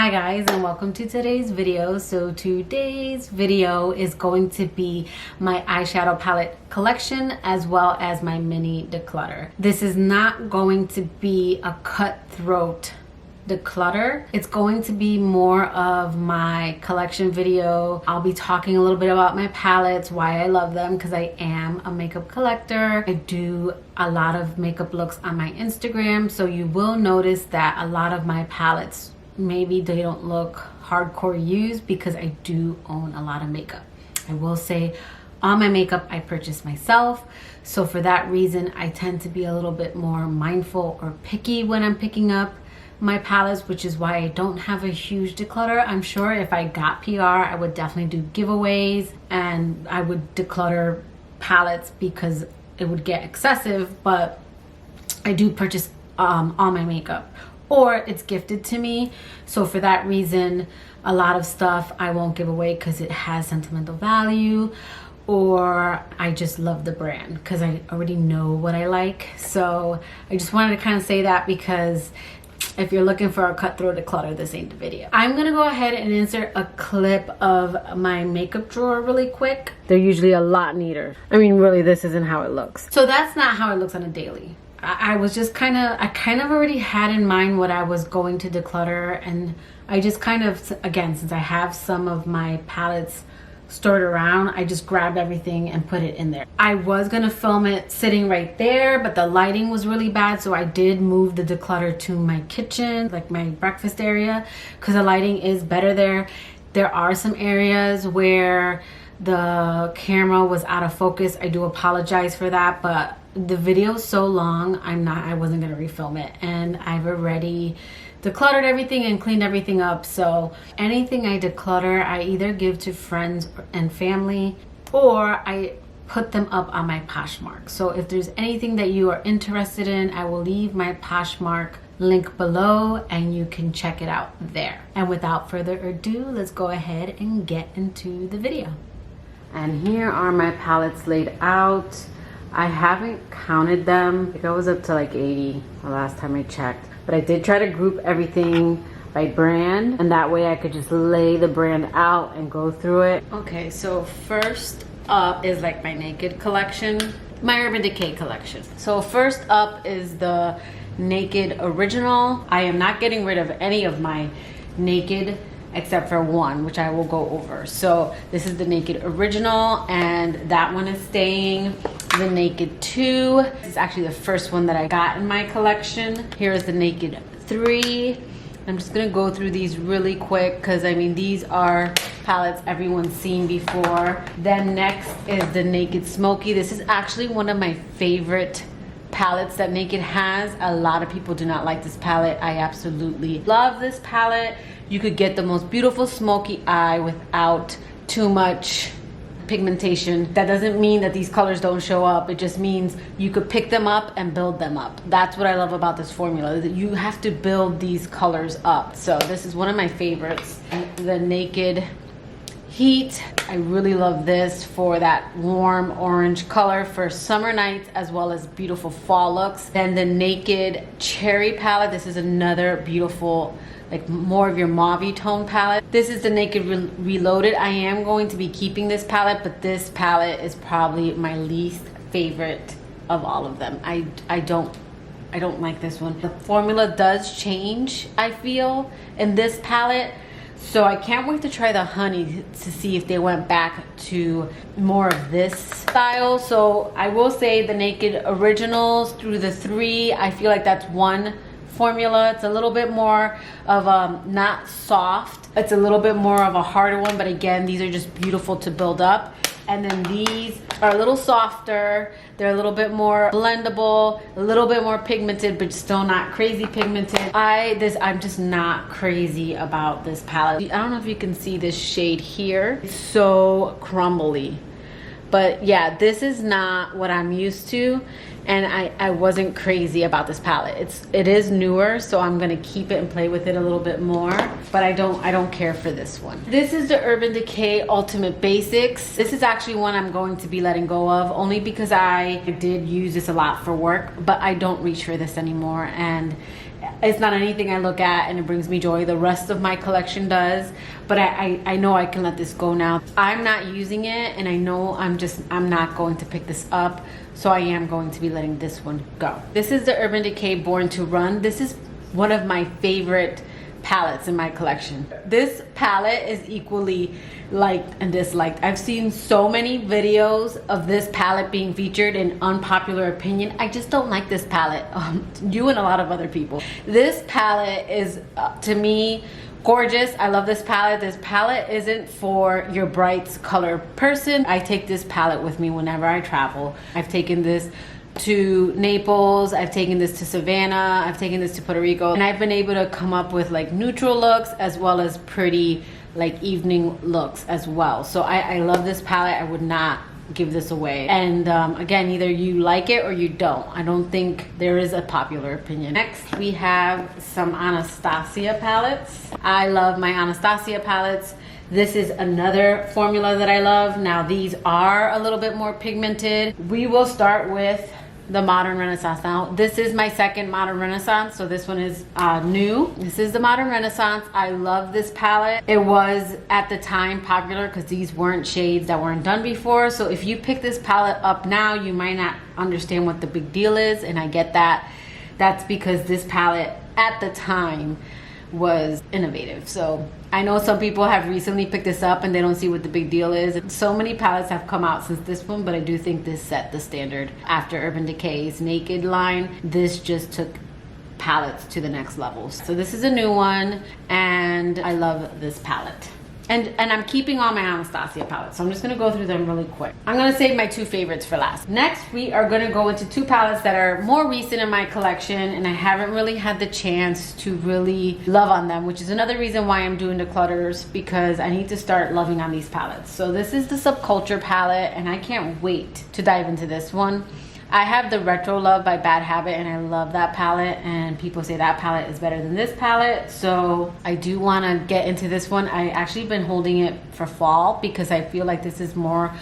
Hi guys, and welcome to today's video. So today's video is going to be my eyeshadow palette collection as well as my mini declutter. This is not going to be a cutthroat declutter. It's going to be more of my collection video. I'll be talking a little bit about my palettes, why I love them, because I am a makeup collector. I do a lot of makeup looks on my Instagram, so you will notice that a lot of my palettes, maybe they don't look hardcore used because I do own a lot of makeup. I will say all my makeup I purchased myself, so for that reason I tend to be a little bit more mindful or picky when I'm picking up my palettes, which is why I don't have a huge declutter. I'm sure if I got PR, I would definitely do giveaways and I would declutter palettes because it would get excessive, but I do purchase all my makeup, or it's gifted to me. So for that reason, a lot of stuff I won't give away because it has sentimental value, or I just love the brand because I already know what I like. So I just wanted to kind of say that, because if you're looking for a cutthroat declutter, this ain't the video. I'm gonna go ahead and insert a clip of my makeup drawer really quick. They're usually a lot neater. I mean, really, this isn't how it looks. So that's not how it looks on a daily. I was just kind of already had in mind what I was going to declutter, and I just kind of, again, since I have some of my palettes stored around, I just grabbed everything and put it in there. I was gonna film it sitting right there, but the lighting was really bad, so I did move the declutter to my kitchen, like my breakfast area, because the lighting is better there. There are some areas where the camera was out of focus. I do apologize for that, but the video is so long, I wasn't gonna refilm it, and I've already decluttered everything and cleaned everything up. So anything I declutter, I either give to friends and family, or I put them up on my Poshmark. So if there's anything that you are interested in, I will leave my Poshmark link below and you can check it out there. And without further ado, let's go ahead and get into the video. And here are my palettes laid out. I haven't counted them. I think I was up to like 80 the last time I checked. But I did try to group everything by brand, and that way I could just lay the brand out and go through it. Okay, so first up is like my Naked collection, my Urban Decay collection. So first up is the Naked Original. I am not getting rid of any of my Naked except for one, which I will go over. So this is the Naked Original, and that one is staying. The Naked 2, this is actually the first one that I got in my collection. Here is the Naked 3. I'm just gonna go through these really quick because I mean these are palettes everyone's seen before. Then next is the Naked Smoky. This is actually one of my favorite palettes that Naked has. A lot of people do not like this palette. I absolutely love this palette. You could get the most beautiful smoky eye without too much pigmentation. That doesn't mean that these colors don't show up. It just means you could pick them up and build them up. That's what I love about this formula, that you have to build these colors up. So this is one of my favorites. The Naked Heat. I really love this for that warm orange color for summer nights as well as beautiful fall looks. Then the Naked Cherry palette. This is another beautiful, like more of your mauve tone palette. This is the Naked Reloaded. I am going to be keeping this palette, but this palette is probably my least favorite of all of them. I don't like this one. The formula does change, I feel, in this palette. So I can't wait to try the honey to see if they went back to more of this style. So I will say the Naked Originals through the 3, I feel like that's one formula. It's a little bit more of not soft. It's a little bit more of a harder one, but again, these are just beautiful to build up. And then these are a little softer. They're a little bit more blendable, a little bit more pigmented, but still not crazy pigmented. I'm just not crazy about this palette. I don't know if you can see this shade here. It's so crumbly. But yeah, this is not what I'm used to, and I wasn't crazy about this palette. It is newer, so I'm gonna keep it and play with it a little bit more, but I don't care for this one. This is the Urban Decay Ultimate Basics. This is actually one I'm going to be letting go of, only because I did use this a lot for work, but I don't reach for this anymore, and It's not anything I look at and it brings me joy. The rest of my collection does, but I know I can let this go now. I'm not using it, and I know I'm not going to pick this up, so I am going to be letting this one go. This is the Urban Decay Born to Run. This is one of my favorite palettes in my collection. This palette is equally liked and disliked. I've seen so many videos of this palette being featured in unpopular opinion. I just don't like this palette. You and a lot of other people. This palette is to me gorgeous. I love this palette. This palette isn't for your bright color person. I take this palette with me whenever I travel. I've taken this to Naples, I've taken this to Savannah, I've taken this to Puerto Rico, and I've been able to come up with like neutral looks as well as pretty like evening looks as well. So I love this palette. I would not give this away. And again, either you like it or you don't. I don't think there is a popular opinion. Next, we have some Anastasia palettes. I love my Anastasia palettes. This is another formula that I love. Now these are a little bit more pigmented. We will start with the Modern Renaissance. Now this is my second Modern Renaissance, so this one is new. This is the Modern Renaissance. I love this palette. It was at the time popular because these weren't shades that weren't done before. So if you pick this palette up now, you might not understand what the big deal is, and I get that. That's because this palette at the time was innovative. So I know some people have recently picked this up and they don't see what the big deal is. So many palettes have come out since this one, but I do think this set the standard. After Urban Decay's Naked line, this just took palettes to the next level. So this is a new one, and I love this palette. And I'm keeping all my Anastasia palettes, so I'm just gonna go through them really quick. I'm gonna save my two favorites for last. Next, we are gonna go into two palettes that are more recent in my collection, and I haven't really had the chance to really love on them, which is another reason why I'm doing declutters, because I need to start loving on these palettes. So this is the Subculture palette, and I can't wait to dive into this one. I have the Retro Love by Bad Habit, and I love that palette, and people say that palette is better than this palette, so I do want to get into this one. I actually been holding it for fall because I feel like this is more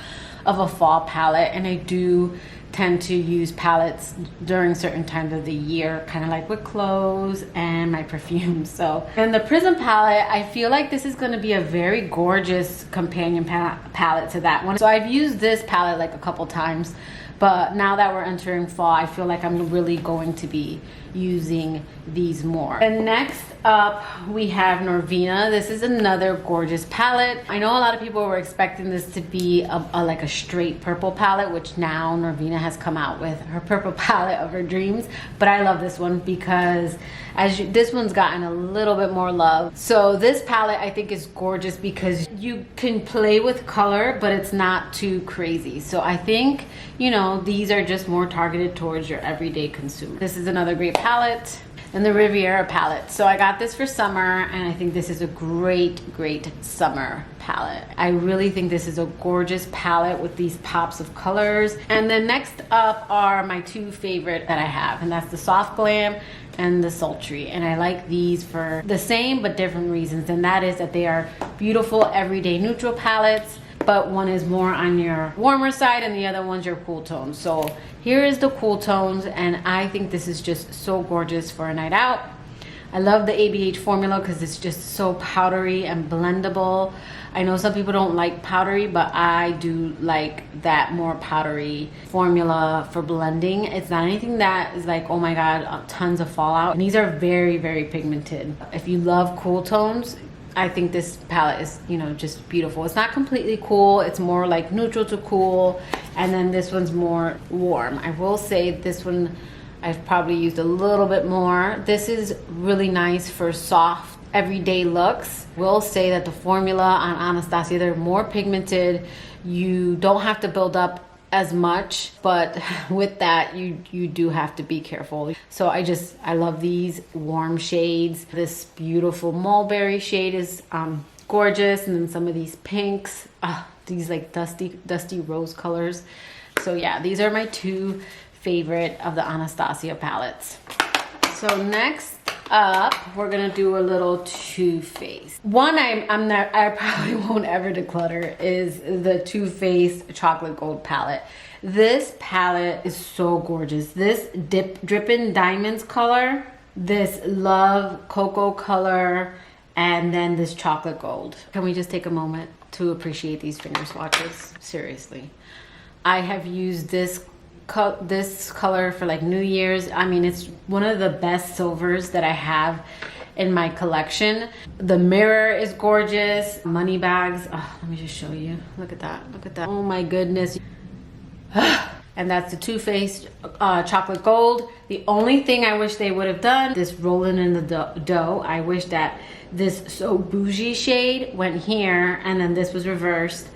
of a fall palette, and I do tend to use palettes during certain times of the year, kind of like with clothes and my perfume. So, and the Prism palette, I feel like this is going to be a very gorgeous companion palette to that one. So I've used this palette like a couple times, but now that we're entering fall, I feel like I'm really going to be using these more. And next up, we have Norvina. This is another gorgeous palette. I know a lot of people were expecting this to be like a straight purple palette, which now Norvina has come out with her purple palette of her dreams. But I love this one because this one's gotten a little bit more love. So this palette I think is gorgeous because you can play with color, but it's not too crazy. So I think, you know, these are just more targeted towards your everyday consumer. This is another great palette. And the Riviera palette. So I got this for summer, and I think this is a great summer palette. I really think this is a gorgeous palette with these pops of colors. And then next up are my two favorite that I have, and that's the Soft Glam and the Sultry. And I like these for the same but different reasons, and that is that they are beautiful everyday neutral palettes, but one is more on your warmer side and the other one's your cool tones. So here is the cool tones, and I think this is just so gorgeous for a night out. I love the ABH formula because it's just so powdery and blendable. I know some people don't like powdery, but I do like that more powdery formula for blending. It's not anything that is like, oh my god, tons of fallout. And these are very pigmented. If you love cool tones, I think this palette is, you know, just beautiful. It's not completely cool. It's more like neutral to cool. And then this one's more warm. I will say this one I've probably used a little bit more. This is really nice for soft everyday looks. Will say that the formula on Anastasia, they're more pigmented. You don't have to build up as much, but with that you do have to be careful. So I love these warm shades. This beautiful mulberry shade is gorgeous, and then some of these pinks, these like dusty rose colors. So yeah, these are my two favorite of the Anastasia palettes. So next up, we're gonna do a little Too Faced. One I probably won't ever declutter is the Too Faced Chocolate Gold palette. This palette is so gorgeous. This Drippin' Diamonds color, this Love Cocoa color, and then this chocolate gold. Can we just take a moment to appreciate these finger swatches? Seriously. I have used this color for like New Year's. I mean, it's one of the best silvers that I have in my collection. The mirror is gorgeous. Money bags. Oh, let me just show you. Look at that. Look at that. Oh my goodness. And that's the Too Faced chocolate gold. The only thing I wish they would have done, this rolling in the dough. I wish that this So Bougie shade went here, and then this was reversed.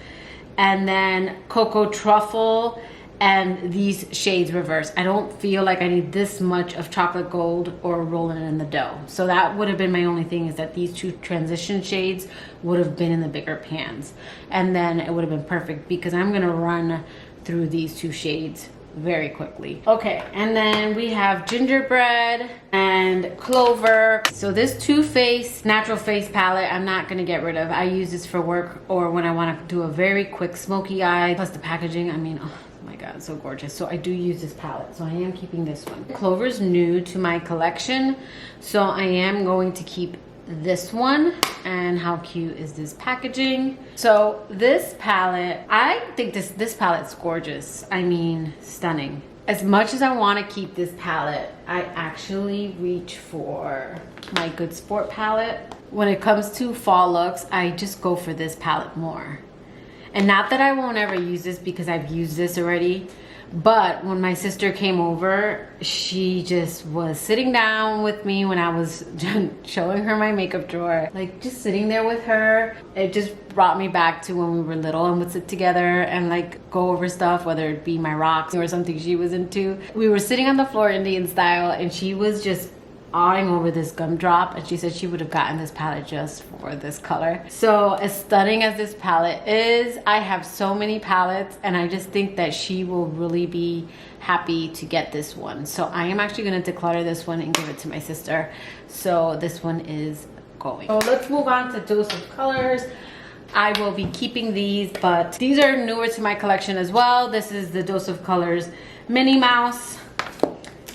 And then Cocoa Truffle and these shades reversed. I don't feel like I need this much of chocolate gold or rolling in the dough. So that would have been my only thing, is that these two transition shades would have been in the bigger pans. And then it would have been perfect, because I'm gonna run through these two shades very quickly. Okay, and then we have Gingerbread and Clover. So this Too Faced Natural Face palette, I'm not gonna get rid of. I use this for work or when I wanna do a very quick smoky eye. Plus the packaging, I mean, oh my God, so gorgeous. So I do use this palette, so I am keeping this one. Clover's new to my collection, so I am going to keep this one. And how cute is this packaging? So this palette, I think this palette's gorgeous. I mean, stunning. As much as I want to keep this palette, I actually reach for my Good Sport palette. When it comes to fall looks, I just go for this palette more. And not that I won't ever use this, because I've used this already. But when my sister came over, she just was sitting down with me when I was showing her my makeup drawer. Like, just sitting there with her. It just brought me back to when we were little and would sit together and like go over stuff, whether it be my rocks or something she was into. We were sitting on the floor Indian style, and she was just awing over this gumdrop, and she said she would have gotten this palette just for this color. So as stunning as this palette is, I have so many palettes, and I just think that she will really be happy to get this one. So I am actually going to declutter this one and give it to my sister. So this one is going. So let's move on to Dose of Colors. I will be keeping these, but these are newer to my collection as well. This is the Dose of Colors Minnie Mouse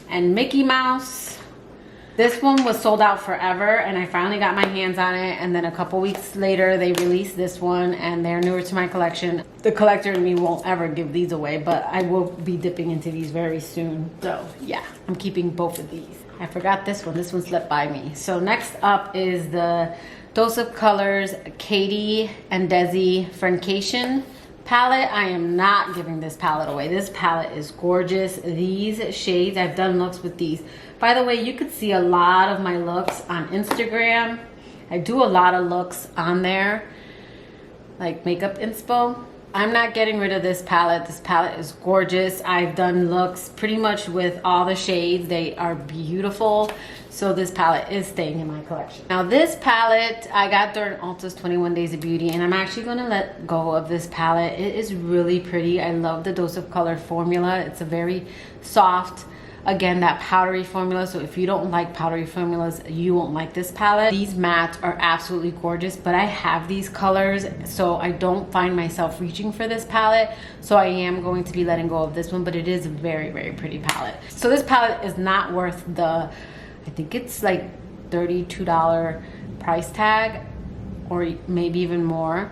and Mickey Mouse. This one was sold out forever, and I finally got my hands on it, and then a couple weeks later they released this one, and they're newer to my collection. The collector in me won't ever give these away, but I will be dipping into these very soon. So yeah, I'm keeping both of these. I forgot this one. This one slipped by me. So next up is the Dose of Colors Katie and Desi Friendcation palette. I am not giving this palette away. This palette is gorgeous. These shades, I've done looks with these. By the way, you could see a lot of my looks on Instagram. I do a lot of looks on there, like makeup inspo. I'm not getting rid of this palette. This palette is gorgeous. I've done looks pretty much with all the shades. They are beautiful. So this palette is staying in my collection. Now this palette I got during Ulta's 21 Days of Beauty, and I'm actually gonna let go of this palette. It is really pretty. I love the Dose of Color formula. It's a very soft, again, that powdery formula. So if you don't like powdery formulas, you won't like this palette. These mattes are absolutely gorgeous, but I have these colors, so I don't find myself reaching for this palette. So I am going to be letting go of this one, but it is a very, very pretty palette. So this palette is not worth the, I think it's like $32 price tag, or maybe even more.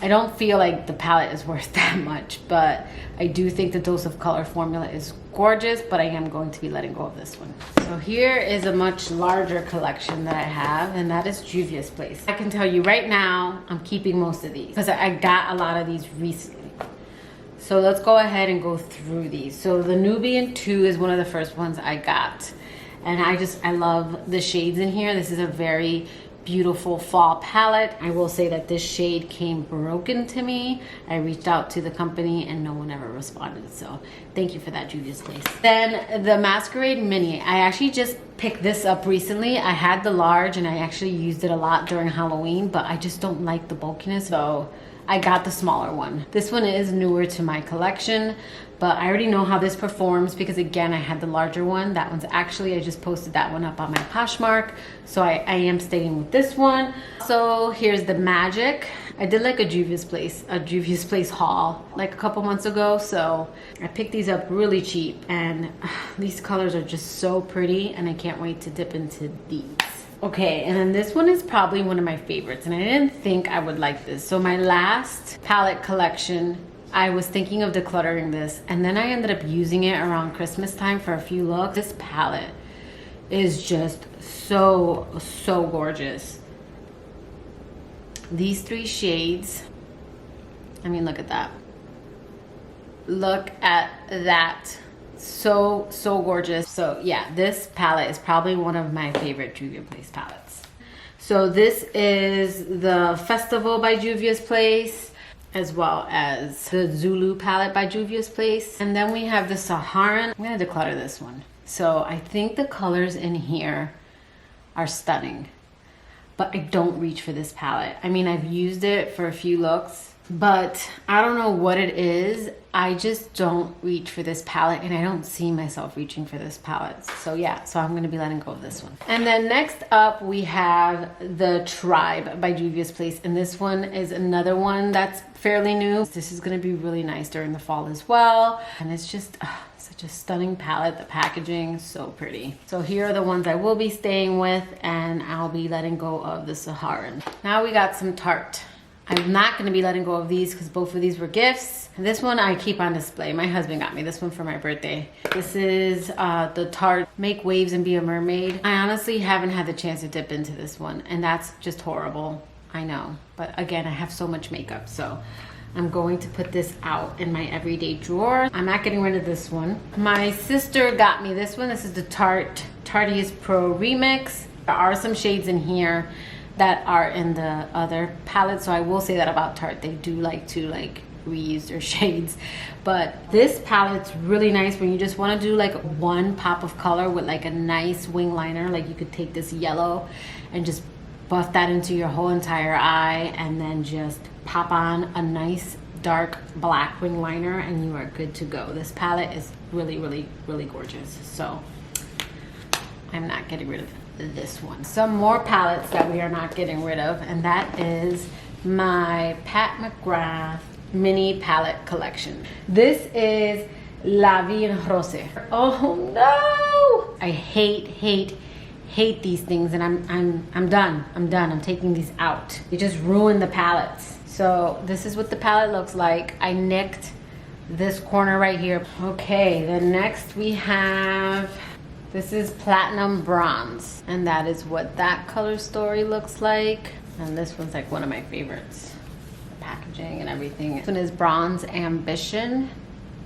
I don't feel like the palette is worth that much, but I do think the Dose of Color formula is gorgeous, but I am going to be letting go of this one. So here is a much larger collection that I have, and that is Juvia's Place. I can tell you right now, I'm keeping most of these because I got a lot of these recently. So let's go ahead and go through these. So the Nubian 2 is one of the first ones I got. And I love the shades in here. This is a very beautiful fall palette. I will say that this shade came broken to me. I reached out to the company and no one ever responded. So thank you for that, Juvia's Place. Then the Masquerade Mini. I actually just picked this up recently. I had the large and I actually used it a lot during Halloween, but I just don't like the bulkiness. So I got the smaller one. This one is newer to my collection, but I already know how this performs because again, I had the larger one. That one's actually, I just posted that one up on my Poshmark. So I am staying with this one. So here's the Magic. I did like a Juvia's Place haul like a couple months ago. So I picked these up really cheap and these colors are just so pretty and I can't can't wait to dip into these. Okay, and then this one is probably one of my favorites, and I didn't think I would like this. So my last palette collection, I was thinking of decluttering this, and then I ended up using it around Christmas time for a few looks. This palette is just so gorgeous. These 3 shades, I mean, look at that. Look at that. So gorgeous. So yeah, this palette is probably one of my favorite Juvia's Place palettes. So this is the Festival by Juvia's Place, as well as the Zulu palette by Juvia's Place. And then we have the Saharan. I'm gonna declutter this one. So I think the colors in here are stunning, but I don't reach for this palette. I mean, I've used it for a few looks, but I don't know what it is. I just don't reach for this palette, and I don't see myself reaching for this palette. So yeah, so I'm gonna be letting go of this one. And then next up we have the Tribe by Juvia's Place, and this one is another one that's fairly new. This is gonna be really nice during the fall as well, and it's just such a stunning palette. The packaging is so pretty. So here are the ones I will be staying with, and I'll be letting go of the Saharan. Now we got some Tarte. I'm not going to be letting go of these because both of these were gifts. And this one I keep on display. My husband got me this one for my birthday. This is the Tarte Make Waves and Be a Mermaid. I honestly haven't had the chance to dip into this one, and that's just horrible. I know. But again, I have so much makeup, so I'm going to put this out in my everyday drawer. I'm not getting rid of this one. My sister got me this one. This is the Tarte Tarteist Pro Remix. There are some shades in here that are in the other palette, so I will say that about Tarte. They do like to reuse their shades, but this palette's really nice when you just want to do like one pop of color with like a nice wing liner. Like you could take this yellow and just buff that into your whole entire eye, and then just pop on a nice dark black wing liner, and you are good to go. This palette is really gorgeous, so I'm not getting rid of this one. Some more palettes that we are not getting rid of, and that is my Pat McGrath mini palette collection. This is La Vie en Rose. Oh no! I hate these things, and I'm done. I'm taking these out. They just ruin the palettes. So this is what the palette looks like. I nicked this corner right here. Okay, then next we have, this is Platinum Bronze, and that is what that color story looks like. And this one's like one of my favorites. The packaging and everything. This one is Bronze Ambition.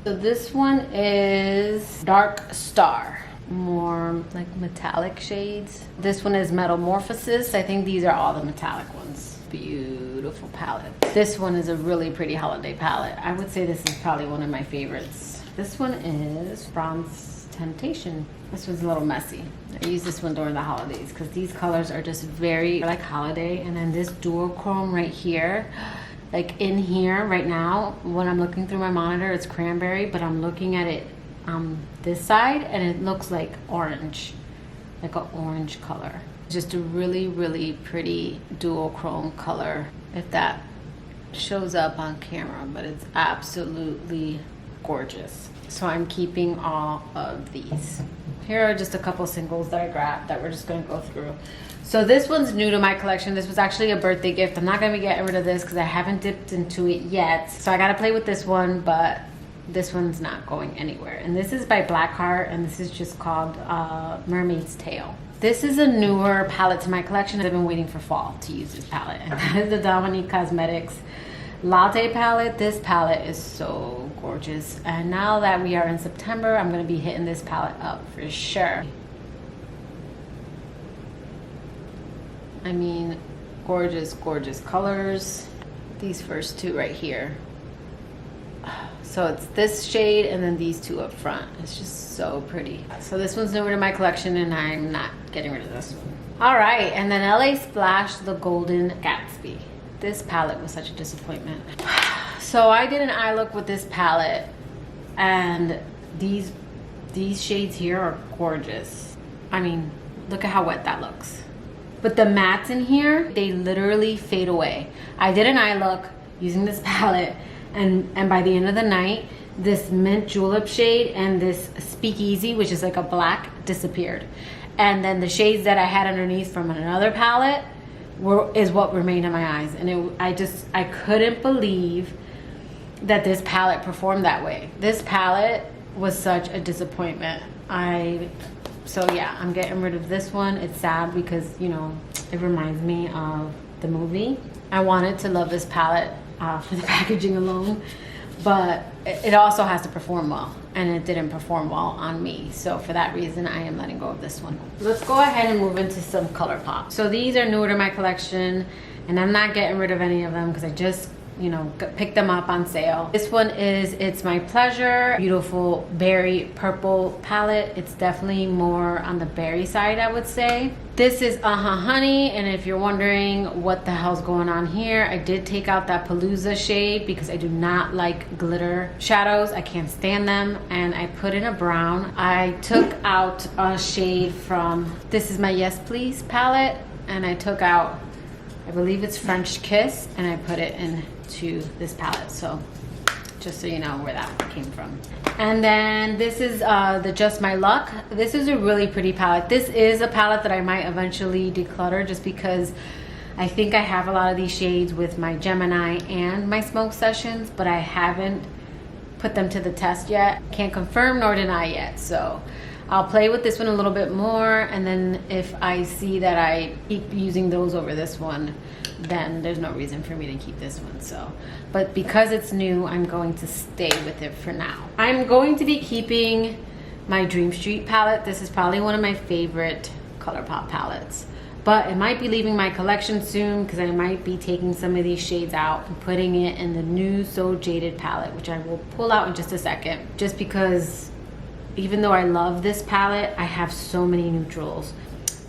So this one is Dark Star. More like metallic shades. This one is Metamorphosis. I think these are all the metallic ones. Beautiful palette. This one is a really pretty holiday palette. I would say this is probably one of my favorites. This one is Bronze Temptation. This one's a little messy. I use this one during the holidays because these colors are just very like holiday. And then this duochrome right here, like in here right now, when I'm looking through my monitor, it's cranberry, but I'm looking at it this side and it looks like orange, like an orange color. Just a really pretty duochrome color, if that shows up on camera, but it's absolutely gorgeous. So I'm keeping all of these. Here are just a couple singles that I grabbed that we're just gonna go through. So this one's new to my collection. This was actually a birthday gift. I'm not gonna be getting rid of this because I haven't dipped into it yet. So I gotta play with this one, but this one's not going anywhere. And this is by Blackheart, and this is just called Mermaid's Tail. This is a newer palette to my collection. I've been waiting for fall to use this palette. And that is the Dominique Cosmetics Latte palette. This palette is so gorgeous. And now that we are in September, I'm gonna be hitting this palette up for sure. I mean, gorgeous colors. These first two right here. So it's this shade and then these two up front. It's just so pretty. So this one's newer to my collection and I'm not getting rid of this one. All right, and then LA Splash, the Golden Gatsby. This palette was such a disappointment. So I did an eye look with this palette, and these shades here are gorgeous. I mean, look at how wet that looks. But the mattes in here, they literally fade away. I did an eye look using this palette, and by the end of the night, this mint julep shade and this Speakeasy, which is like a black, disappeared. And then the shades that I had underneath from another palette is what remained in my eyes. And I couldn't believe that this palette performed that way. This palette was such a disappointment. So yeah, I'm getting rid of this one. It's sad because, you know, it reminds me of the movie. I wanted to love this palette for the packaging alone, but it also has to perform well, and it didn't perform well on me. So for that reason, I am letting go of this one. Let's go ahead and move into some ColourPop. So these are newer to my collection, and I'm not getting rid of any of them because I just, you know, picked them up on sale. This one is It's My Pleasure, beautiful berry purple palette. It's definitely more on the berry side, I would say. This is Honey, and if you're wondering what the hell's going on here, I did take out that Palooza shade because I do not like glitter shadows. I can't stand them, and I put in a brown. I took out a shade from This Is My Yes Please palette, and I took out, I believe it's French Kiss, and I put it into this palette. So just so you know where that came from. And then this is the Just My Luck. This is a really pretty palette. This is a palette that I might eventually declutter just because I think I have a lot of these shades with my Gemini and my Smoke Sessions, but I haven't put them to the test yet. Can't confirm nor deny yet. So I'll play with this one a little bit more, and then if I see that I keep using those over this one, then there's no reason for me to keep this one. So, but because it's new, I'm going to stay with it for now. I'm going to be keeping my Dream Street palette. This is probably one of my favorite ColourPop palettes, but it might be leaving my collection soon because I might be taking some of these shades out and putting it in the new So Jaded palette, which I will pull out in just a second, just because even though I love this palette, I have so many neutrals.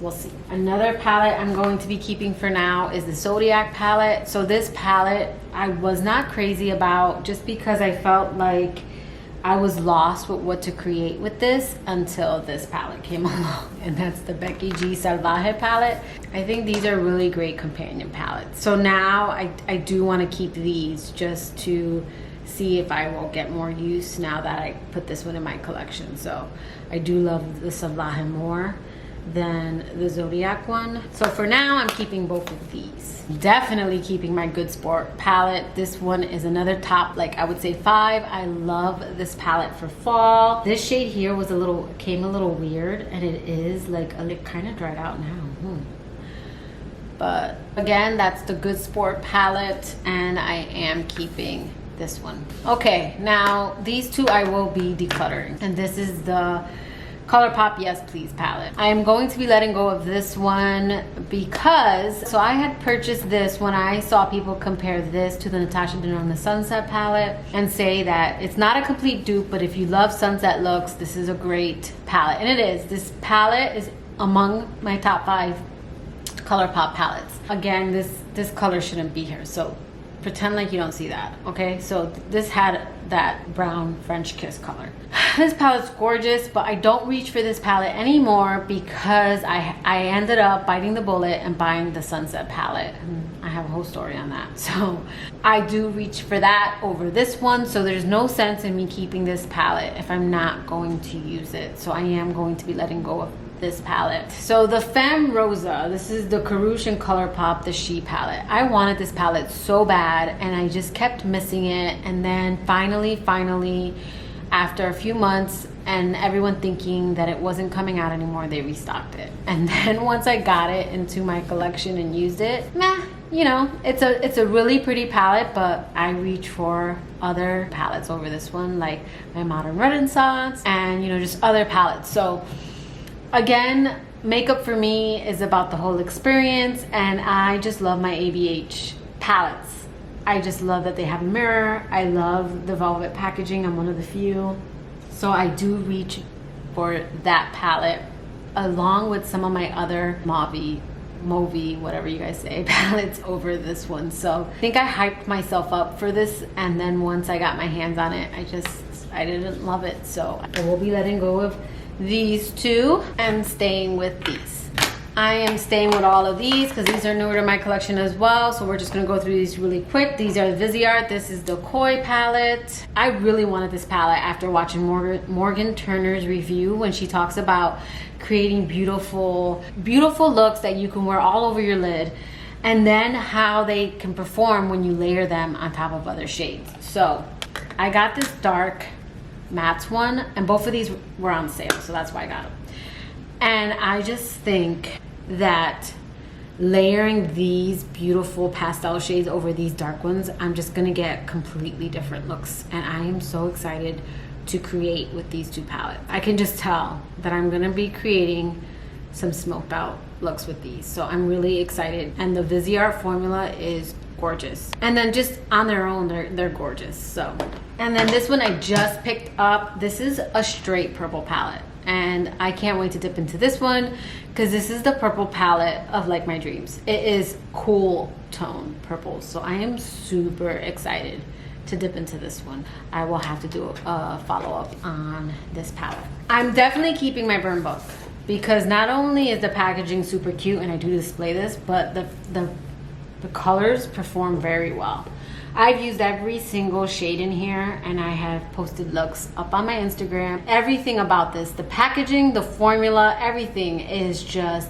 We'll see. Another palette I'm going to be keeping for now is the Zodiac palette. So this palette I was not crazy about just because I felt like I was lost with what to create with this until this palette came along, and that's the Becky G Salvaje palette. I think these are really great companion palettes. So now I do want to keep these just to see if I will get more use now that I put this one in my collection. So I do love the Salvaje more than the Zodiac one. So for now, I'm keeping both of these. Definitely keeping my Good Sport palette. This one is another top, like I would say 5. I love this palette for fall. This shade here was came a little weird, and it is like it kind of dried out now. But again, that's the Good Sport palette, and I am keeping this one. Okay, now these two I will be decluttering, and this is the ColourPop Yes Please palette. I am going to be letting go of this one because, so I had purchased this when I saw people compare this to the Natasha Denona Sunset palette and say that it's not a complete dupe, but if you love sunset looks, this is a great palette. And it is. This palette is among my top 5 ColourPop palettes. Again, this color shouldn't be here, so pretend like you don't see that, okay? So this had that brown French Kiss color. This palette's gorgeous, but I don't reach for this palette anymore because I ended up biting the bullet and buying the Sunset palette. And I have a whole story on that. So I do reach for that over this one, so there's no sense in me keeping this palette if I'm not going to use it. So I am going to be letting go of this palette. So the Femme Rosa, this is the Karouche and ColourPop, the She palette. I wanted this palette so bad, and I just kept missing it. And then finally, after a few months and everyone thinking that it wasn't coming out anymore, they restocked it. And then once I got it into my collection and used it, you know, it's a really pretty palette, but I reach for other palettes over this one, like my Modern Renaissance and, you know, just other palettes. So again, makeup for me is about the whole experience, and I just love my ABH palettes. I just love that they have a mirror. I love the velvet packaging. I'm one of the few. So I do reach for that palette along with some of my other Mauvey, whatever you guys say, palettes over this one. So I think I hyped myself up for this, and then once I got my hands on it, I didn't love it. So I will be letting go of these two and staying with these. I am staying with all of these because these are newer to my collection as well. So we're just gonna go through these really quick. These are Viseart. This is the Koi palette. I really wanted this palette after watching Morgan Turner's review when she talks about creating beautiful looks that you can wear all over your lid, and then how they can perform when you layer them on top of other shades. So I got this dark matte one, and both of these were on sale, so that's why I got them. And I just think that layering these beautiful pastel shades over these dark ones, I'm just gonna get completely different looks, and I am so excited to create with these two palettes. I can just tell that I'm gonna be creating some smoked out looks with these, so I'm really excited. And the Viseart formula is gorgeous, and then just on their own they're gorgeous. So, and then this one I just picked up. This is a straight purple palette, and I can't wait to dip into this one because this is the purple palette of like my dreams. It is cool tone purple, so I am super excited to dip into this one. I will have to do a follow-up on this palette. I'm definitely keeping my burn book because not only is the packaging super cute and I do display this, but the colors perform very well. I've used every single shade in here, and I have posted looks up on my Instagram. Everything about this, the packaging, the formula, everything is just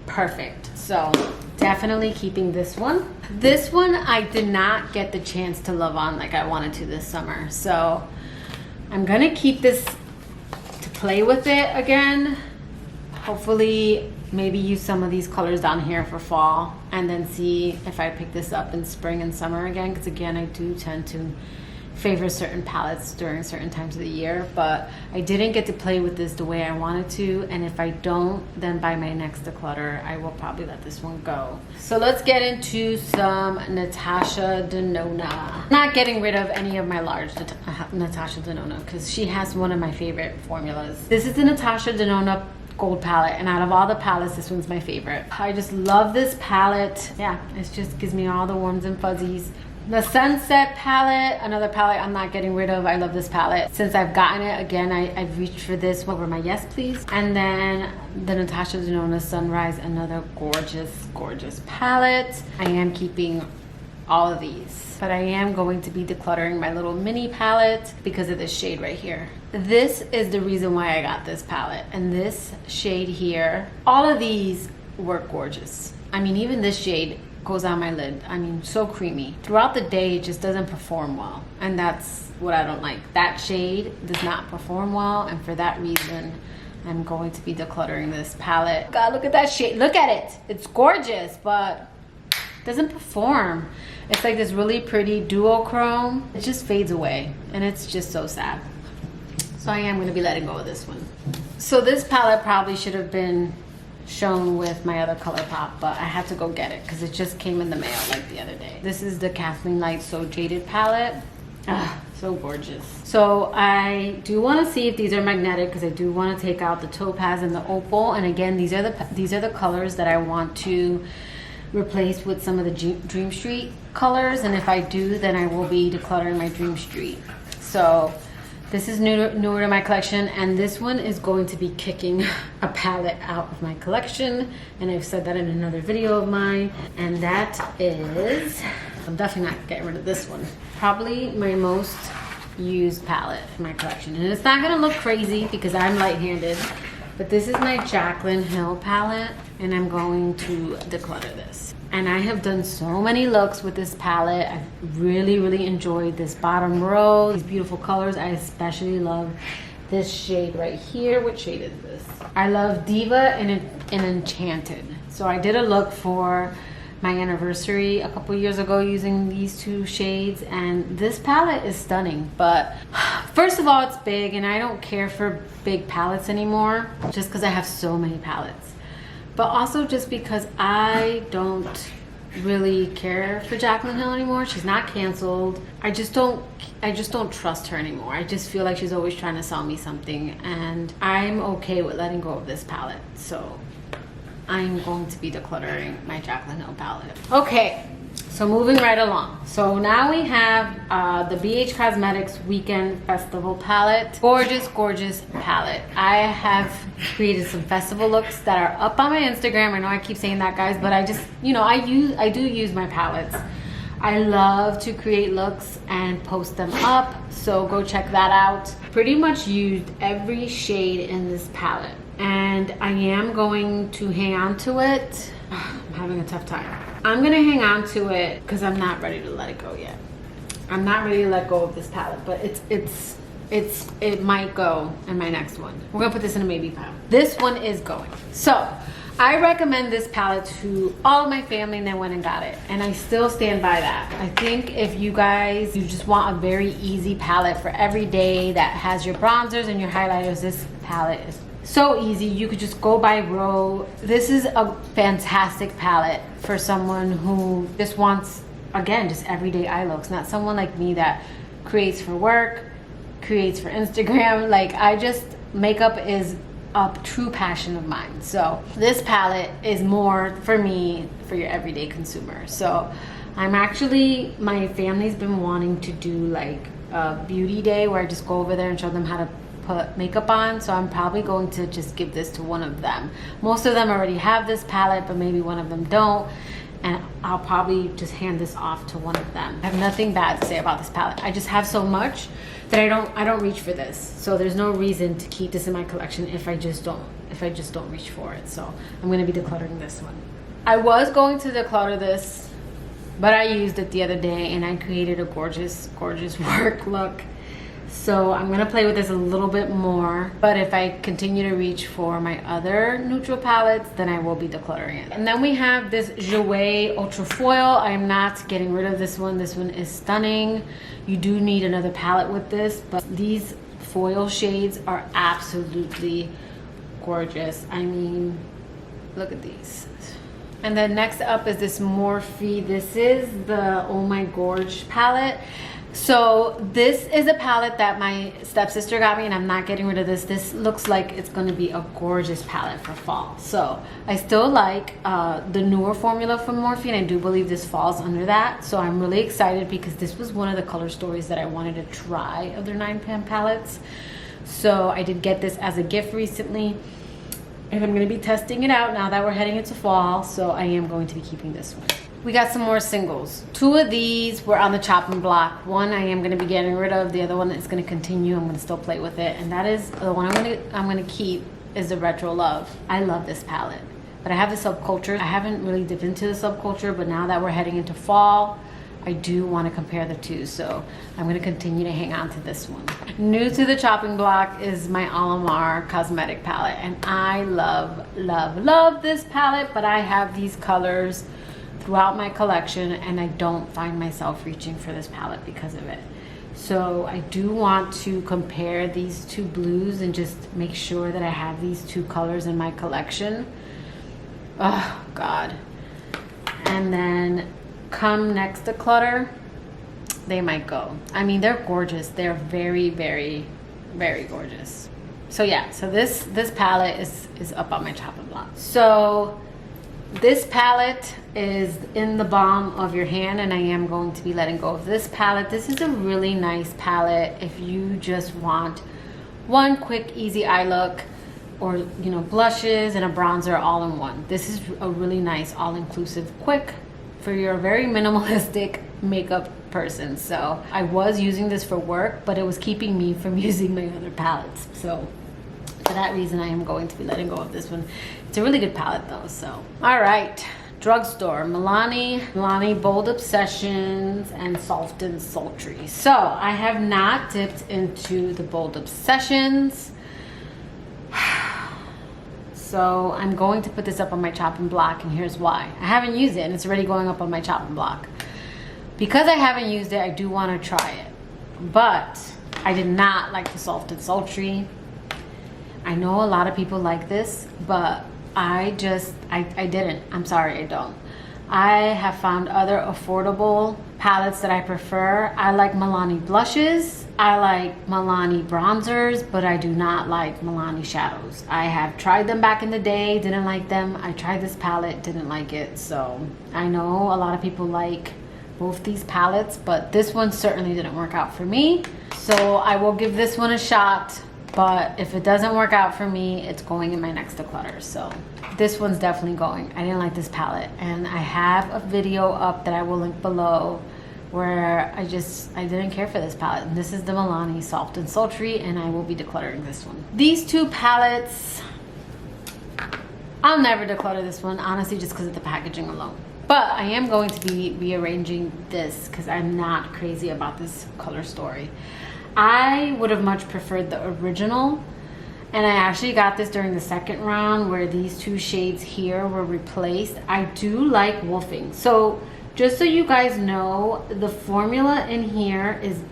perfect. So definitely keeping this one. This one I did not get the chance to love on like I wanted to this summer. So I'm gonna keep this to play with it again. Hopefully maybe use some of these colors down here for fall, and then see if I pick this up in spring and summer again, because again I do tend to favor certain palettes during certain times of the year, but I didn't get to play with this the way I wanted to, and if I don't, then by my next declutter I will probably let this one go. So let's get into some Natasha Denona. Not getting rid of any of my large Natasha Denona because she has one of my favorite formulas. This is the Natasha Denona gold palette, and out of all the palettes, this one's my favorite. I just love this palette. Yeah, it just gives me all the warms and fuzzies. The Sunset palette, another palette I'm not getting rid of. I love this palette. Since I've gotten it, again, I've reached for this over my Yes Please. And then the Natasha Denona Sunrise, another gorgeous palette. I am keeping all of these, but I am going to be decluttering my little mini palette because of this shade right here. This is the reason why I got this palette, and this shade here, all of these work gorgeous. I mean, even this shade goes on my lid. I mean, so creamy. Throughout the day, it just doesn't perform well, and that's what I don't like. That shade does not perform well, and for that reason, I'm going to be decluttering this palette. God, look at that shade. Look at it. It's gorgeous, but doesn't perform. It's like this really pretty duochrome. It just fades away, and it's just so sad. So I am going to be letting go of this one. So this palette probably should have been shown with my other ColourPop, but I had to go get it because it just came in the mail like the other day. This is the Kathleen Light So Jaded palette. So gorgeous. So I do want to see if these are magnetic because I do want to take out the topaz and the opal, and again, these are the colors that I want to replace with some of the Dream Street colors, and if I do, then I will be decluttering my Dream Street. So this is newer to my collection, and this one is going to be kicking a palette out of my collection, and I've said that in another video of mine, and that is, I'm definitely not getting rid of this one. Probably my most used palette in my collection, and it's not gonna look crazy because I'm light-handed, but this is my Jaclyn Hill palette, and I'm going to declutter this. And I have done so many looks with this palette. I've really enjoyed this bottom row, these beautiful colors. I especially love this shade right here. What shade is this? I love Diva and Enchanted. So I did a look for my anniversary a couple years ago using these two shades, and this palette is stunning. But first of all, it's big, and I don't care for big palettes anymore just because I have so many palettes. But also just because I don't really care for Jaclyn Hill anymore. She's not canceled. I just don't trust her anymore. I just feel like she's always trying to sell me something, and I'm okay with letting go of this palette. So I'm going to be decluttering my Jaclyn Hill palette. Okay, So moving right along. So now we have the BH Cosmetics Weekend Festival palette. Gorgeous, gorgeous palette. I have created some festival looks that are up on my Instagram. I know I keep saying that, guys, but I just, you know, I do use my palettes. I love to create looks and post them up, so go check that out. Pretty much used every shade in this palette, and I am going to hang on to it. I'm having a tough time. I'm gonna hang on to it because I'm not ready to let it go yet. I'm not ready to let go of this palette, but it might go in my next one. We're gonna put this in a maybe pile. This one is going. So I recommend this palette to all of my family, and they went and got it, and I still stand by that. I think if you guys, you just want a very easy palette for every day that has your bronzers and your highlighters, this palette is so easy. You could just go by row. This is a fantastic palette for someone who just wants, again, just everyday eye looks, not someone like me that creates for work, creates for Instagram. Like, makeup is a true passion of mine. So this palette is more for me, for your everyday consumer. So my family's been wanting to do like a beauty day where I just go over there and show them how to put makeup on, so I'm probably going to just give this to one of them. Most of them already have this palette, but maybe one of them don't, and I'll probably just hand this off to one of them. I have nothing bad to say about this palette. I just have so much that I don't reach for this, so there's no reason to keep this in my collection if I just don't reach for it. So I'm going to be decluttering this one. I was going to declutter this, but I used it the other day and I created a gorgeous, gorgeous work look. So I'm gonna play with this a little bit more, but if I continue to reach for my other neutral palettes, then I will be decluttering it. And then we have this Jouer Ultra Foil. I am not getting rid of this one. This one is stunning. You do need another palette with this, but these foil shades are absolutely gorgeous. I mean, look at these. And then next up is this Morphe. This is the Oh My Gorge palette. So this is a palette that my stepsister got me, and I'm not getting rid of this. This looks like it's going to be a gorgeous palette for fall. So I still like the newer formula from Morphe, and I do believe this falls under that. So I'm really excited because this was one of the color stories that I wanted to try of their 9pan palettes. So I did get this as a gift recently, and I'm going to be testing it out now that we're heading into fall. So I am going to be keeping this one. We got some more singles. Two of these were on the chopping block. One I am gonna be getting rid of. The other one is gonna continue. I'm gonna still play with it. And that is the one I'm gonna keep is the Retro Love. I love this palette. But I have the Subculture. I haven't really dipped into the Subculture, but now that we're heading into fall, I do want to compare the two. So I'm gonna continue to hang on to this one. New to the chopping block is my Alamar Cosmetic palette. And I love, love, love this palette, but I have these colors throughout my collection, and I don't find myself reaching for this palette because of it. So I do want to compare these two blues and just make sure that I have these two colors in my collection. Oh God. And then come next declutter, they might go. I mean, they're gorgeous. They're very, very, very gorgeous. So yeah, so this palette is up on my chopping block. So this palette is in the palm of your hand, and I am going to be letting go of this palette. This is a really nice palette if you just want one quick, easy eye look, or you know, blushes and a bronzer all in one. This is a really nice, all-inclusive, quick for your very minimalistic makeup person. So I was using this for work, but it was keeping me from using my other palettes. So for that reason, I am going to be letting go of this one. It's a really good palette though, so. All right, drugstore, Milani Bold Obsessions and Soft and Sultry. So I have not dipped into the Bold Obsessions. So I'm going to put this up on my chopping block, and here's why. I haven't used it, and it's already going up on my chopping block. Because I haven't used it, I do want to try it. But I did not like the Soft and Sultry. I know a lot of people like this, but I didn't. I'm sorry, I don't. I have found other affordable palettes that I prefer. I like Milani blushes. I like Milani bronzers, but I do not like Milani shadows. I have tried them back in the day, didn't like them. I tried this palette, didn't like it. So I know a lot of people like both these palettes, but this one certainly didn't work out for me. So I will give this one a shot, but if it doesn't work out for me, it's going in my next declutter. So this one's definitely going. I didn't like this palette, and I have a video up that I will link below where I didn't care for this palette. And this is the Milani Soft and Sultry, and I will be decluttering this one. These two palettes, I'll never declutter this one, honestly, just because of the packaging alone. But I am going to be rearranging this because I'm not crazy about this color story. I would have much preferred the original, and I actually got this during the second round where these two shades here were replaced. I do like wolfing. So just so you guys know, the formula in here is,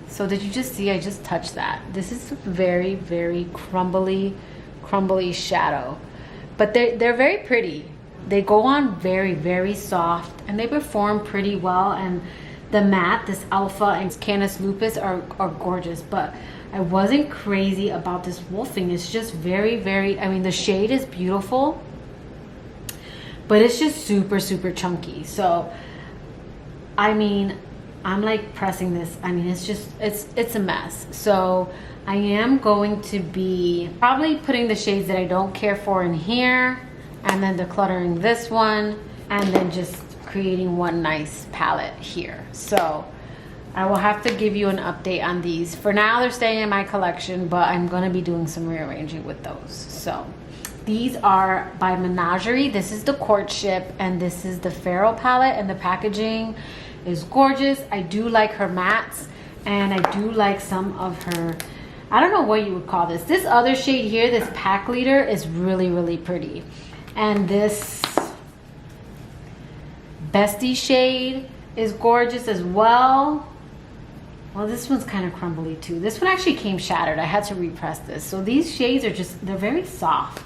so did you just see, I just touched that. This is very, very crumbly shadow. But they're very pretty. They go on very, very soft, and they perform pretty well. And the matte, this Alpha and Canis Lupus are gorgeous. But I wasn't crazy about this wolfing. It's just very, very, I mean, the shade is beautiful, but it's just super, super chunky. So, I mean, I'm like pressing this. I mean, it's just, it's a mess. So I am going to be probably putting the shades that I don't care for in here, and then decluttering this one, and then just creating one nice palette here. So I will have to give you an update on these. For now, they're staying in my collection, but I'm gonna be doing some rearranging with those. So these are by Menagerie. This is the Courtship, and this is the Feral palette, and the packaging is gorgeous. I do like her mattes, and I do like some of her, I don't know what you would call this. This other shade here, this Pack Leader, is really, really pretty. And this Bestie shade is gorgeous as well. Well, this one's kind of crumbly too. This one actually came shattered. I had to repress this. So these shades are just, they're very soft.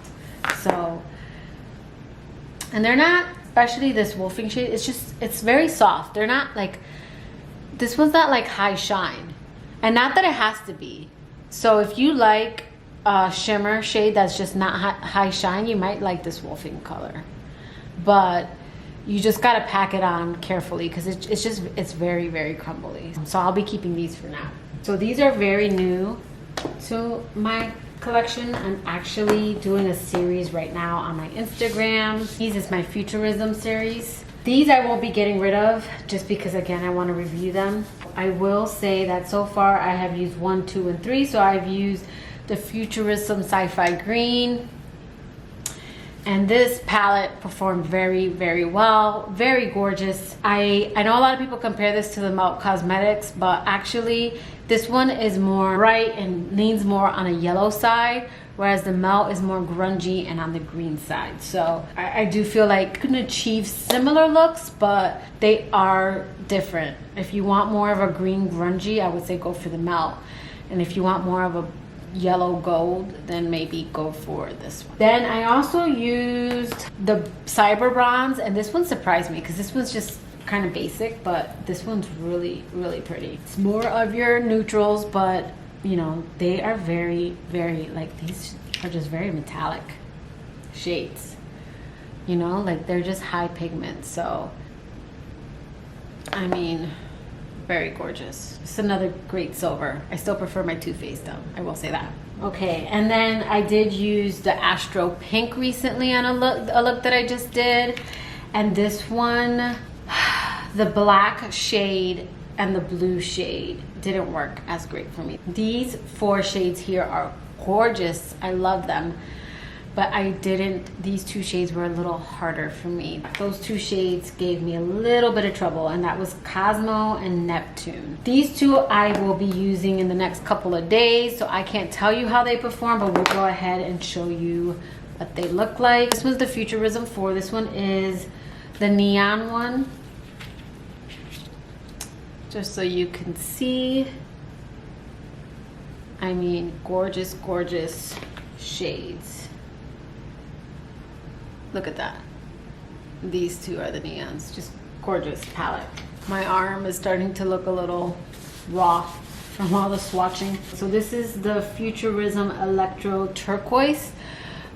So, and they're not, especially this wolfing shade, it's just, it's very soft. They're not like, this one's not like high shine. And not that it has to be. So if you like a shimmer shade that's just not high shine, you might like this wolfing color. But you just gotta pack it on carefully because it's very, very crumbly. So I'll be keeping these for now. So these are very new to my collection. I'm actually doing a series right now on my Instagram. These is my Futurism series. These I won't be getting rid of just because, again, I want to review them. I will say that so far I have used 1, 2, and 3. So I've used the Futurism Sci-Fi Green, and this palette performed very, very well. Very gorgeous. I know a lot of people compare this to the Melt Cosmetics, but actually this one is more bright and leans more on a yellow side, whereas the Melt is more grungy and on the green side. So I do feel like you can achieve similar looks, but they are different. If you want more of a green grungy, I would say go for the Melt. And if you want more of a yellow gold, then maybe go for this one. Then I also used the Cyber Bronze, and this one surprised me because this one's just kind of basic, but this one's really, really pretty. It's more of your neutrals, but you know, they are very, very, like, these are just very metallic shades, you know, like they're just high pigment. So I mean, very gorgeous. It's another great silver. I still prefer my Too Faced though, I will say that. Okay, and then I did use the Astro Pink recently on a look that I just did. And this one, the black shade and the blue shade didn't work as great for me. These 4 shades here are gorgeous. I love them. But these 2 shades were a little harder for me. Those 2 shades gave me a little bit of trouble, and that was Cosmo and Neptune. These 2 I will be using in the next couple of days, so I can't tell you how they perform, but we'll go ahead and show you what they look like. This was the Futurism 4. This one is the neon one. Just so you can see. I mean, gorgeous, gorgeous shades. Look at that. These 2 are the neons. Just gorgeous palette. My arm is starting to look a little raw from all the swatching. So this is the Futurism Electro Turquoise.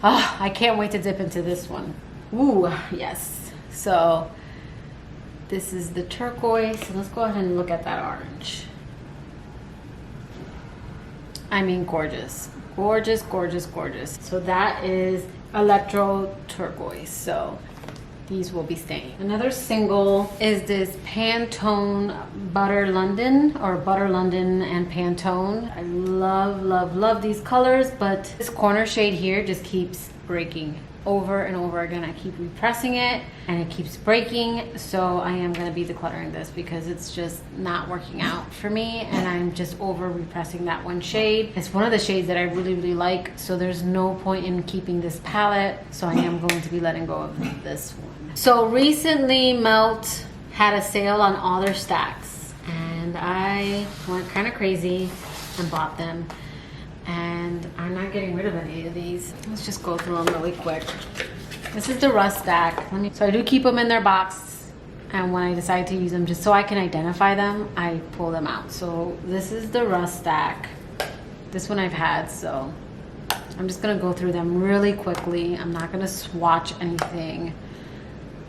Oh, I can't wait to dip into this one. Ooh, yes. So This is the turquoise. So let's go ahead and look at that orange. I mean, gorgeous. Gorgeous, gorgeous, gorgeous. So that is electro turquoise. So these will be staying. Another single is this Pantone Butter London, or Butter London and Pantone. I love, love, love these colors, but this corner shade here just keeps breaking over and over again. I keep repressing it and it keeps breaking. So I am gonna be decluttering this because it's just not working out for me, and I'm just over repressing that one shade. It's one of the shades that I really, really like, so there's no point in keeping this palette. So I am going to be letting go of this one. So recently Melt had a sale on all their stacks, and I went kind of crazy and bought them. And I'm not getting rid of any of these. Let's just go through them really quick. This is the Rust stack. So I do keep them in their box, and when I decide to use them, just so I can identify them, I pull them out. So this is the Rust stack. This one I've had, so I'm just gonna go through them really quickly. I'm not gonna swatch anything.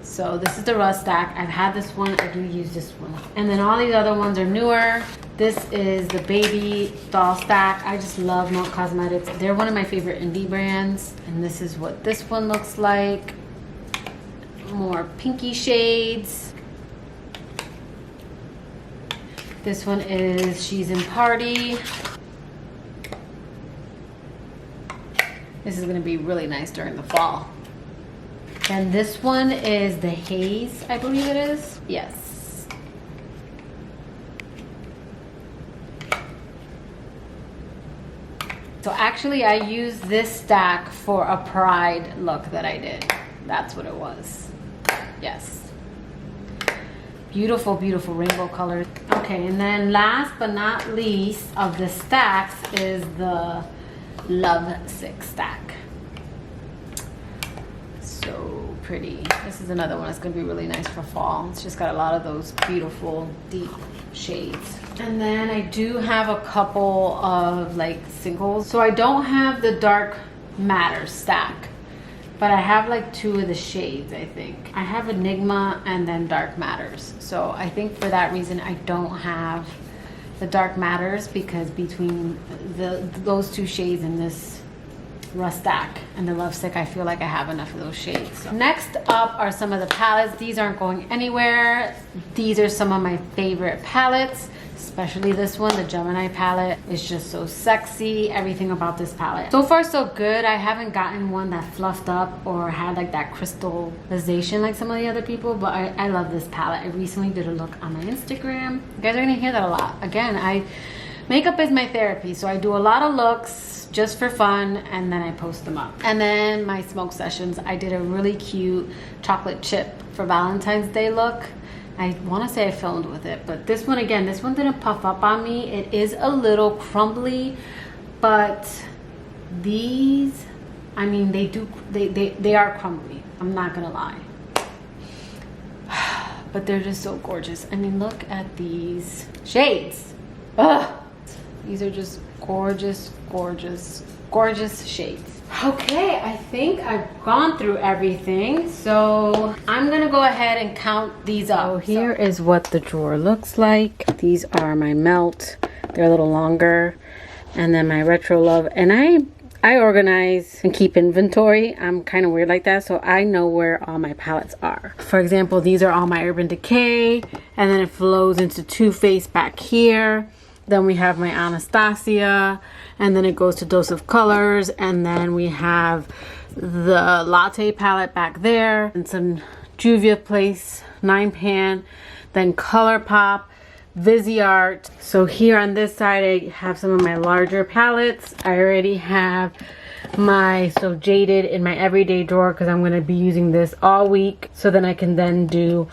So this is the Rust stack. I've had this one, I do use this one. And then all these other ones are newer. This is the baby doll stack. I just love Melt Cosmetics. They're one of my favorite indie brands. And this is what this one looks like. More pinky shades. This one is She's in Party. This is gonna be really nice during the fall. And this one is the Haze, I believe it is. Yes. So actually I used this stack for a Pride look that I did. That's what it was. Yes. Beautiful, beautiful rainbow colors. Okay, and then last but not least of the stacks is the Love Sick stack. So pretty. This is another one that's going to be really nice for fall. It's just got a lot of those beautiful deep shades. And then I do have a couple of like singles. So I don't have the Dark Matter stack, but I have like two of the shades, I think. I have Enigma and then Dark Matters. So I think for that reason I don't have the Dark Matters, because between those two shades and this Rust stack and the Love Sick, I feel like I have enough of those shades. So next up are some of the palettes. These aren't going anywhere. These are some of my favorite palettes, especially this one, the Gemini palette. Is just so sexy. Everything about this palette. So far so good. I haven't gotten one that fluffed up or had like that crystallization like some of the other people, but I love this palette. I recently did a look on my Instagram. You guys are gonna hear that a lot. Again, makeup is my therapy, so I do a lot of looks just for fun, and then I post them up. And then my smoke sessions, I did a really cute chocolate chip for Valentine's Day look. I want to say I filmed with it, but this one, again, this one didn't puff up on me. It is a little crumbly, but these, I mean, they are crumbly. I'm not gonna lie. But they're just so gorgeous. I mean, look at these shades. Ugh. These are just gorgeous, gorgeous, gorgeous shades. Okay, I think I've gone through everything, so I'm gonna go ahead and count these up. So here is what the drawer looks like. These are my Melt. They're a little longer. And then my Retro Love. And I organize and keep inventory. I'm kind of weird like that, so I know where all my palettes are. For example, these are all my Urban Decay, and then it flows into Too Faced back here. Then we have my Anastasia, and then it goes to Dose of Colors, and then we have the Latte palette back there, and some Juvia Place 9-pan, then ColourPop, Viseart. So here on this side I have some of my larger palettes. I already have my Jaded in my everyday drawer because I'm going to be using this all week, so then I can then do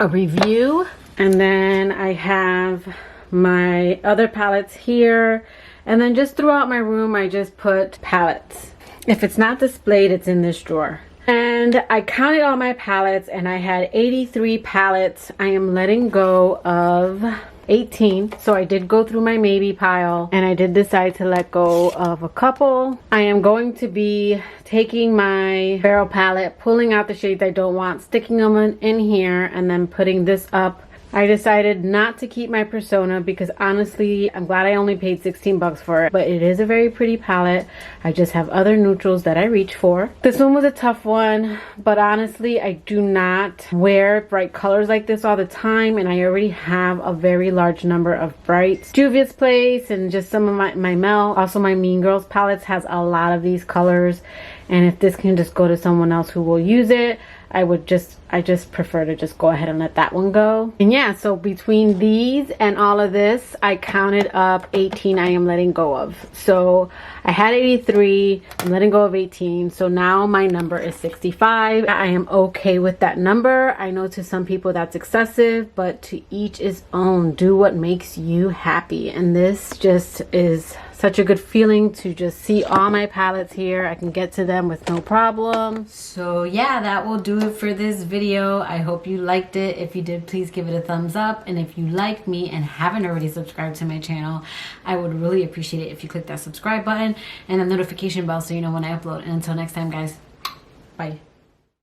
a review. And then I have my other palettes here, and then just throughout my room I just put palettes. If it's not displayed, it's in this drawer. And I counted all my palettes and I had 83 palettes. I am letting go of 18. So I did go through my maybe pile and I did decide to let go of a couple. I am going to be taking my Barrel palette, pulling out the shades I don't want, sticking them in here, and then putting this up. I decided not to keep my Persona because honestly, I'm glad I only paid 16 bucks for it, but it is a very pretty palette. I just have other neutrals that I reach for. This one was a tough one, but honestly, I do not wear bright colors like this all the time, and I already have a very large number of brights. Juvia's Place and just some of my Mel, also my Mean Girls palettes has a lot of these colors, and if this can just go to someone else who will use it, I just prefer to just go ahead and let that one go. And yeah, so between these and all of this, I counted up 18 I am letting go of. So I had 83, I'm letting go of 18. So now my number is 65. I am okay with that number. I know to some people that's excessive, but to each his own. Do what makes you happy. And this just is such a good feeling to just see all my palettes here. I can get to them with no problem. So yeah, that will do it for this video. I hope you liked it. If you did, please give it a thumbs up. And if you like me and haven't already subscribed to my channel, I would really appreciate it if you click that subscribe button and the notification bell so you know when I upload. And until next time, guys, bye.